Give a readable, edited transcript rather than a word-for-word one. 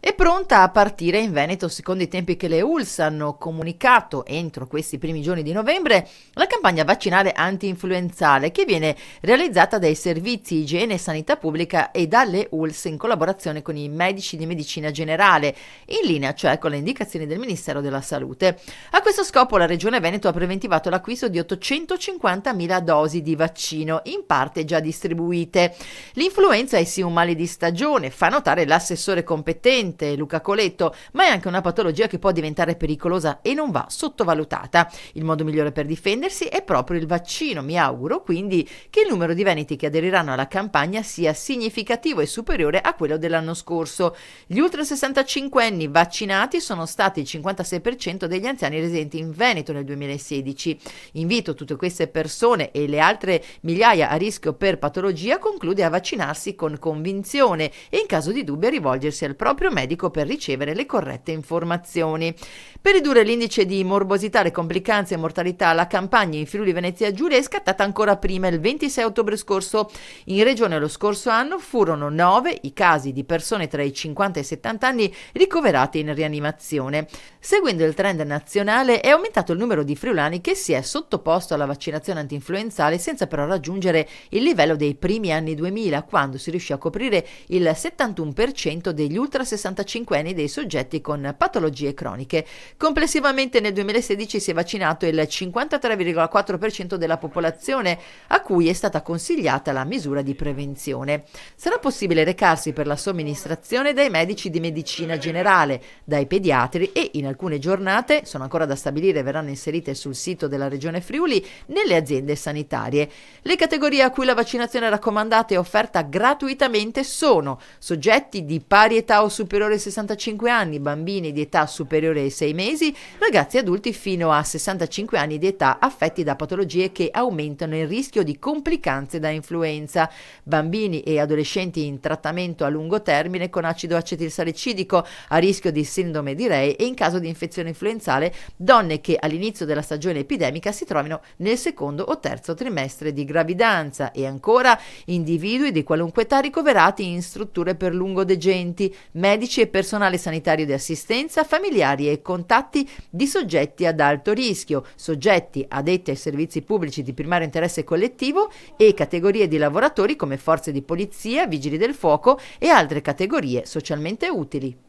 È pronta a partire in Veneto, secondo i tempi che le ULSS hanno comunicato entro questi primi giorni di novembre, la campagna vaccinale anti-influenzale che viene realizzata dai servizi igiene e sanità pubblica e dalle ULSS in collaborazione con i medici di medicina generale, in linea cioè con le indicazioni del Ministero della Salute. A questo scopo la Regione Veneto ha preventivato l'acquisto di 850.000 dosi di vaccino, in parte già distribuite. L'influenza è sì un male di stagione, fa notare l'assessore competente Luca Coletto, ma è anche una patologia che può diventare pericolosa e non va sottovalutata. Il modo migliore per difendersi è proprio il vaccino. Mi auguro quindi che il numero di veneti che aderiranno alla campagna sia significativo e superiore a quello dell'anno scorso. Gli ultra 65 anni vaccinati sono stati il 56% degli anziani residenti in Veneto nel 2016. Invito tutte queste persone e le altre migliaia a rischio per patologia, conclude, a vaccinarsi con convinzione e in caso di dubbio a rivolgersi al proprio medico per ricevere le corrette informazioni. Per ridurre l'indice di morbosità, le complicanze e mortalità, la campagna in Friuli Venezia Giulia è scattata ancora prima, il 26 ottobre scorso. In regione lo scorso anno furono 9 i casi di persone tra i 50 e i 70 anni ricoverate in rianimazione. Seguendo il trend nazionale è aumentato il numero di friulani che si è sottoposto alla vaccinazione antinfluenzale senza però raggiungere il livello dei primi anni 2000, quando si riuscì a coprire il 71% degli ultra 65 anni dei soggetti con patologie croniche. Complessivamente nel 2016 si è vaccinato il 53,4% della popolazione a cui è stata consigliata la misura di prevenzione. Sarà possibile recarsi per la somministrazione dai medici di medicina generale, dai pediatri e in alcune giornate, sono ancora da stabilire, verranno inserite sul sito della Regione Friuli, nelle aziende sanitarie. Le categorie a cui la vaccinazione è raccomandata e offerta gratuitamente sono soggetti di pari età o superiore ai 65 anni, bambini di età superiore ai 6 mesi, ragazzi adulti fino a 65 anni di età affetti da patologie che aumentano il rischio di complicanze da influenza, bambini e adolescenti in trattamento a lungo termine con acido acetilsalicidico a rischio di sindrome di Rey e in caso di infezione influenzale donne che all'inizio della stagione epidemica si trovino nel secondo o terzo trimestre di gravidanza e ancora individui di qualunque età ricoverati in strutture per lungodegenti, medici e personale sanitario di assistenza, familiari e contatti di soggetti ad alto rischio, soggetti addetti ai servizi pubblici di primario interesse collettivo e categorie di lavoratori come forze di polizia, vigili del fuoco e altre categorie socialmente utili.